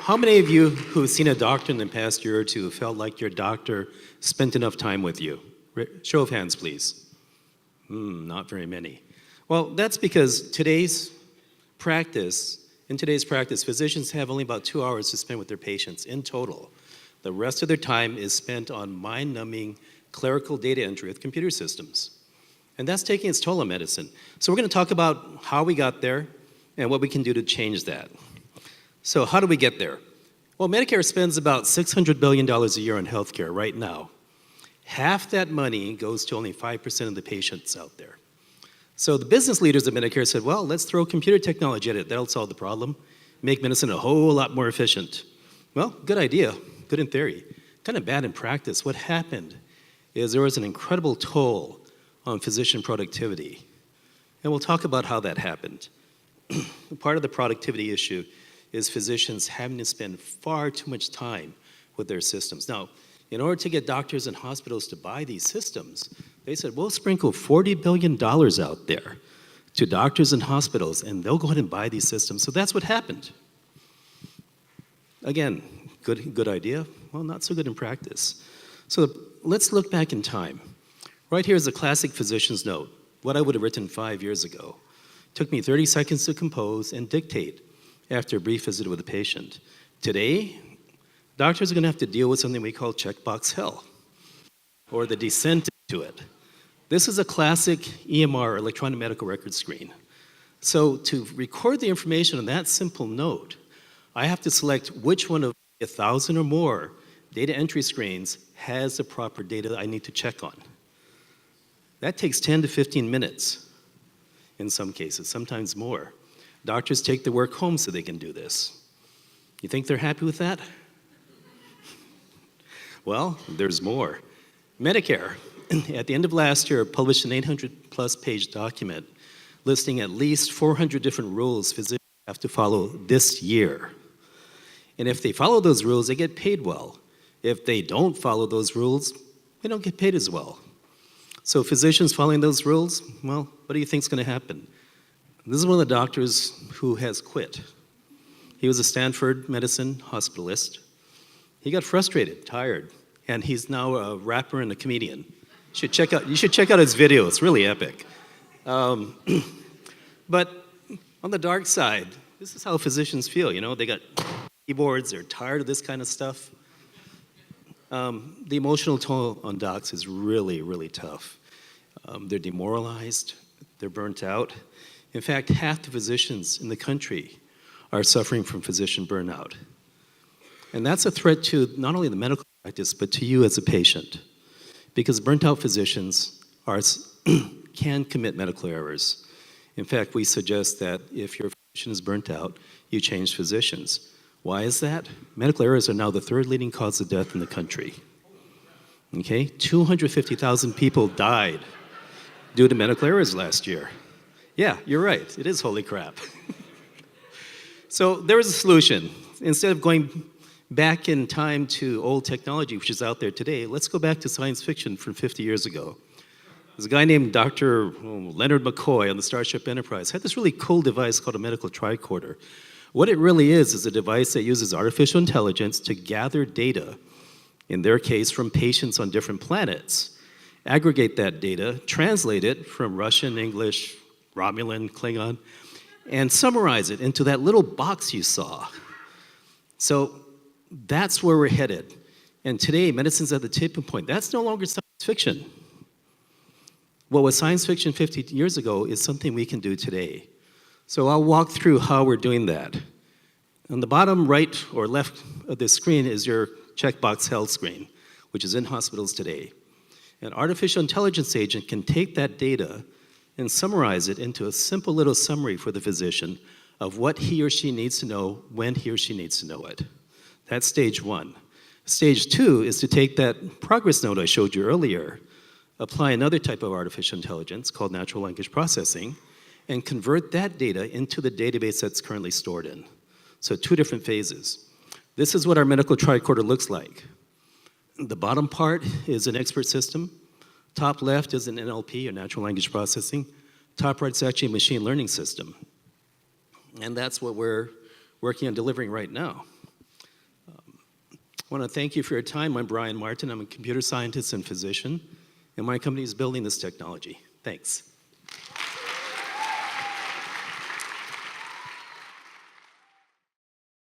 How many of you who've seen a doctor in the past year or two felt like your doctor spent enough time with you? Show of hands, please. Not very many. Well, that's because in today's practice, physicians have only about 2 hours to spend with their patients in total. The rest of their time is spent on mind-numbing clerical data entry with computer systems. And that's taking its toll on medicine. So we're going to talk about how we got there and what we can do to change that. So how do we get there? Well, Medicare spends about $600 billion a year on healthcare right now. Half that money goes to only 5% of the patients out there. So the business leaders of Medicare said, well, let's throw computer technology at it. That'll solve the problem. Make medicine a whole lot more efficient. Well, good idea. Good in theory. Kind of bad in practice. What happened is there was an incredible toll on physician productivity. And we'll talk about how that happened. Part of the productivity issue is physicians having to spend far too much time with their systems. Now, in order to get doctors and hospitals to buy these systems, they said, we'll sprinkle $40 billion out there to doctors and hospitals, and they'll go ahead and buy these systems. So that's what happened. Again, good idea. Well, not so good in practice. So let's look back in time. Right here is a classic physician's note, what I would have written 5 years ago. It took me 30 seconds to compose and dictate after a brief visit with a patient. Today, doctors are going to have to deal with something we call checkbox hell, or the descent to it. This is a classic EMR, electronic medical record screen. So to record the information on that simple note, I have to select which one of 1,000 or more data entry screens has the proper data that I need to check on. That takes 10 to 15 minutes in some cases, sometimes more. Doctors take the work home so they can do this. You think they're happy with that? Well, there's more. Medicare, at the end of last year, published an 800-plus page document listing at least 400 different rules physicians have to follow this year. And if they follow those rules, they get paid well. If they don't follow those rules, they don't get paid as well. So physicians following those rules, well, what do you think is going to happen? This is one of the doctors who has quit. He was a Stanford medicine hospitalist. He got frustrated, tired, and he's now a rapper and a comedian. You should check out his video. It's really epic. But on the dark side, this is how physicians feel. You know, they got keyboards. They're tired of this kind of stuff. The emotional toll on docs is really, really tough. They're demoralized. They're burnt out. In fact, half the physicians in the country are suffering from physician burnout. And that's a threat to not only the medical practice, but to you as a patient. Because burnt out physicians can commit medical errors. In fact, we suggest that if your physician is burnt out, you change physicians. Why is that? Medical errors are now the third leading cause of death in the country. Okay, 250,000 people died due to medical errors last year. Yeah, you're right, it is holy crap. So there was a solution. Instead of going back in time to old technology, which is out there today, let's go back to science fiction from 50 years ago. There's a guy named Dr. Leonard McCoy on the Starship Enterprise had this really cool device called a Medicaltricorder. What it really is a device that uses artificial intelligence to gather data, in their case from patients on different planets, aggregate that data, translate it from Russian, English, Romulan, Klingon, and summarize it into that little box you saw. So that's where we're headed. And today, medicine's at the tipping point. That's no longer science fiction. What was science fiction 50 years ago is something we can do today. So I'll walk through how we're doing that. On the bottom right or left of the screen is your checkbox health screen, which is in hospitals today. An artificial intelligence agent can take that data and summarize it into a simple little summary for the physician of what he or she needs to know when he or she needs to know it. That's stage one. Stage two is to take that progress note I showed you earlier, apply another type of artificial intelligence called natural language processing, and convert that data into the database that's currently stored in. So 2 different phases. This is what our Medicaltricorder looks like. The bottom part is an expert system. Top left is an NLP, or natural language processing. Top right is actually a machine learning system. And that's what we're working on delivering right now. want to thank you for your time. I'm Brian Martin. I'm a computer scientist and physician, and my company is building this technology. Thanks.